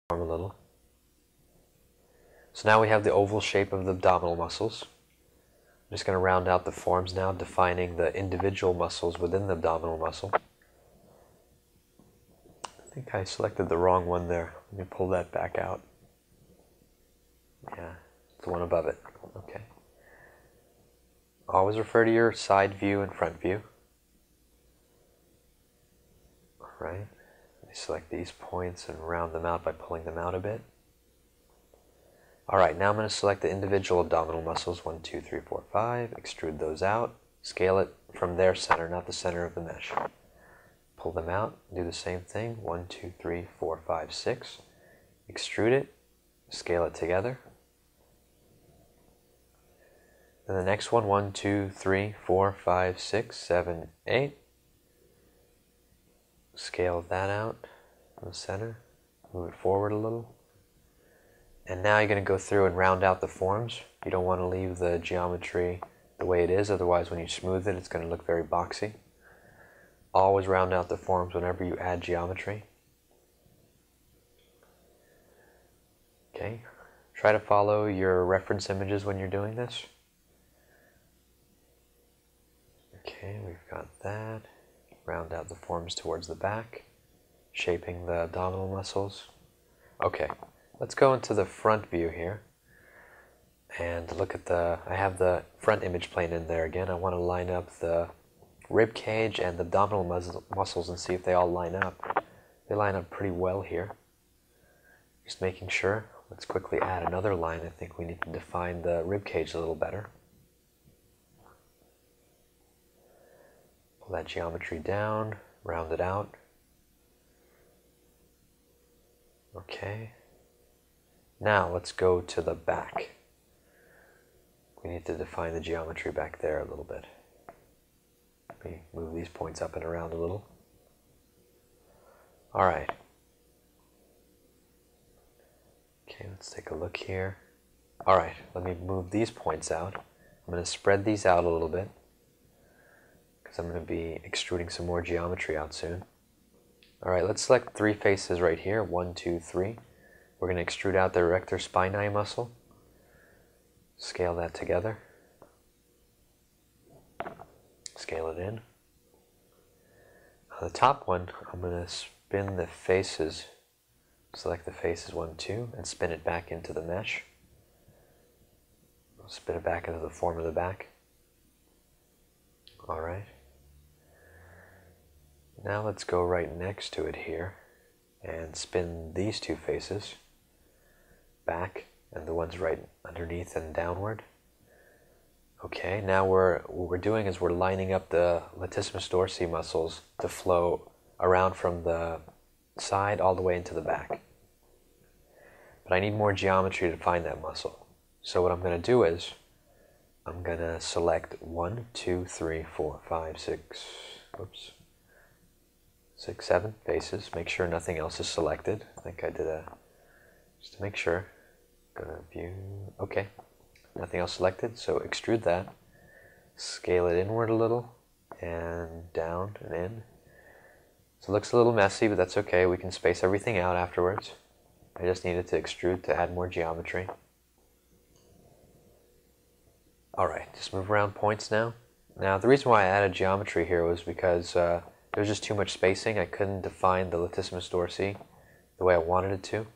a little. So now we have the oval shape of the abdominal muscles. I'm just going to round out the forms now, defining the individual muscles within the abdominal muscle. I think I selected the wrong one there. Let me pull that back out. Yeah, it's the one above it. Okay. Always refer to your side view and front view. All right. Let me select these points and round them out by pulling them out a bit. Alright, now I'm going to select the individual abdominal muscles, 1, 2, 3, 4, 5, extrude those out, scale it from their center, not the center of the mesh. Pull them out, do the same thing, 1, 2, 3, 4, 5, 6, extrude it, scale it together. Then the next one, 1, 2, 3, 4, 5, 6, 7, 8, scale that out from the center, move it forward a little. And now you're going to go through and round out the forms. You don't want to leave the geometry the way it is, otherwise when you smooth it, it's going to look very boxy. Always round out the forms whenever you add geometry. Okay, try to follow your reference images when you're doing this. Okay, we've got that. Round out the forms towards the back, shaping the abdominal muscles. Okay. Let's go into the front view here and look at I have the front image plane in there again. I want to line up the rib cage and the abdominal muscles and see if they all line up. They line up pretty well here. Just making sure. Let's quickly add another line. I think we need to define the rib cage a little better. Pull that geometry down, round it out. Okay. Now let's go to the back. We need to define the geometry back there a little bit. Let me move these points up and around a little. Alright. Okay, let's take a look here. Alright, let me move these points out. I'm going to spread these out a little bit because I'm going to be extruding some more geometry out soon. Alright, let's select 3 faces right here. 1, 2, 3. We're going to extrude out the erector spinae muscle. Scale that together. Scale it in. On the top one, I'm going to spin the faces. Select the faces 1, 2, and spin it back into the mesh. Spin it back into the form of the back. Alright. Now let's go right next to it here and spin these 2 faces back and the ones right underneath and downward. Okay, now what we're doing is we're lining up the latissimus dorsi muscles to flow around from the side all the way into the back. But I need more geometry to find that muscle. So what I'm going to do is I'm going to select 1, 2, 3, 4, 5, 6, 7 faces. Make sure nothing else is selected. I think I did just to make sure. Go to view. Okay, nothing else selected. So extrude that. Scale it inward a little and down and in. So it looks a little messy, but that's okay. We can space everything out afterwards. I just needed to extrude to add more geometry. Alright, just move around points now. Now the reason why I added geometry here was because there was just too much spacing. I couldn't define the latissimus dorsi the way I wanted it to.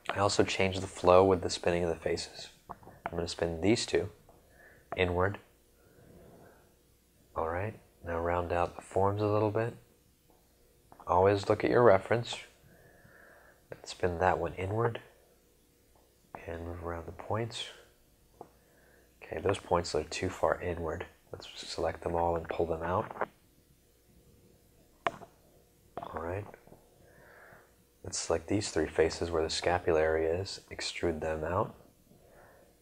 I also changed the flow with the spinning of the faces. I'm going to spin these 2 inward. Alright, now round out the forms a little bit. Always look at your reference. Let's spin that one inward and move around the points. Okay, those points are too far inward. Let's select them all and pull them out. Alright. Let's select these 3 faces where the scapulary is, extrude them out.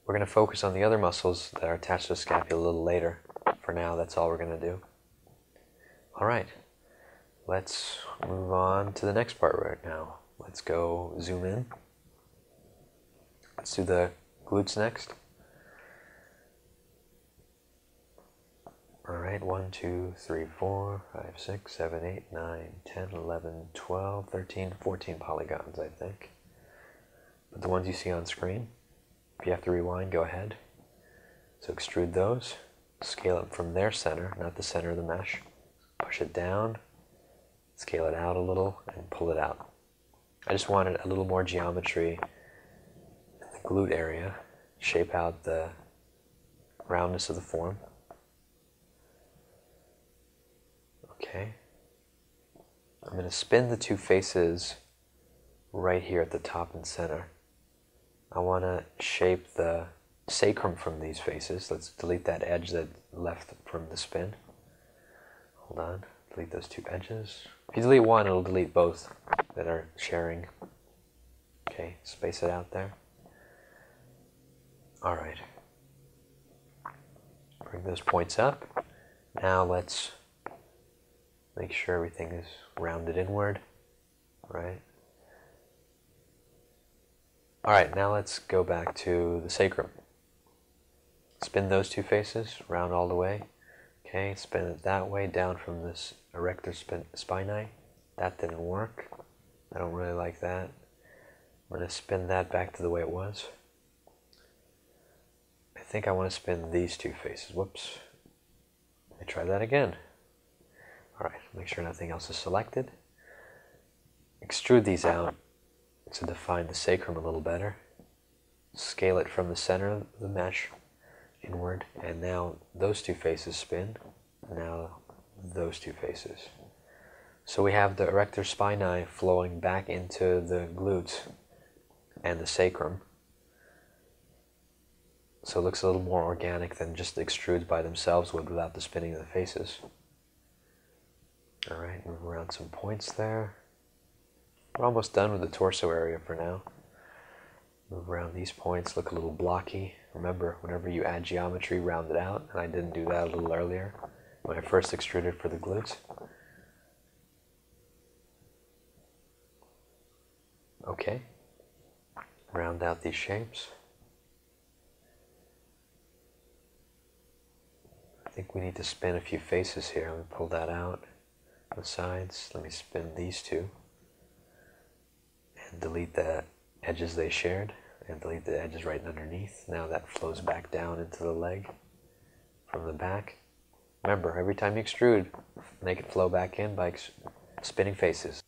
We're going to focus on the other muscles that are attached to the scapula a little later. For now, that's all we're going to do. Alright, let's move on to the next part right now. Let's go zoom in. Let's do the glutes next. Alright, 1, 2, 3, 4, 5, 6, 7, 8, 9, 10, 11, 12, 13, 14 polygons, I think. But the ones you see on screen, if you have to rewind, go ahead. So extrude those, scale it from their center, not the center of the mesh. Push it down, scale it out a little, and pull it out. I just wanted a little more geometry in the glute area, shape out the roundness of the form. Okay. I'm going to spin the two faces right here at the top and center. I want to shape the sacrum from these faces. Let's delete that edge that left from the spin. Hold on. Delete those two edges. If you delete one, it'll delete both that are sharing. Okay, space it out there. Alright. Bring those points up. Now let's make sure everything is rounded inward. Right? Alright, now let's go back to the sacrum. Spin those two faces, round all the way. Okay, spin it that way, down from this erector spinae. That didn't work. I don't really like that. I'm going to spin that back to the way it was. I think I want to spin these two faces. Whoops. Let me try that again. Alright, make sure nothing else is selected. Extrude these out to define the sacrum a little better. Scale it from the center of the mesh inward, and now those two faces spin. Now those two faces. So we have the erector spinae flowing back into the glutes and the sacrum. So it looks a little more organic than just the extrudes by themselves would without the spinning of the faces. Alright, move around some points there. We're almost done with the torso area for now. Move around these points, look a little blocky. Remember, whenever you add geometry, round it out, and I didn't do that a little earlier when I first extruded for the glutes. Okay, round out these shapes. I think we need to spin a few faces here. Let me pull that out on the sides. Let me spin these two and delete the edges they shared and delete the edges right underneath. Now that flows back down into the leg from the back. Remember, every time you extrude, make it flow back in by spinning faces.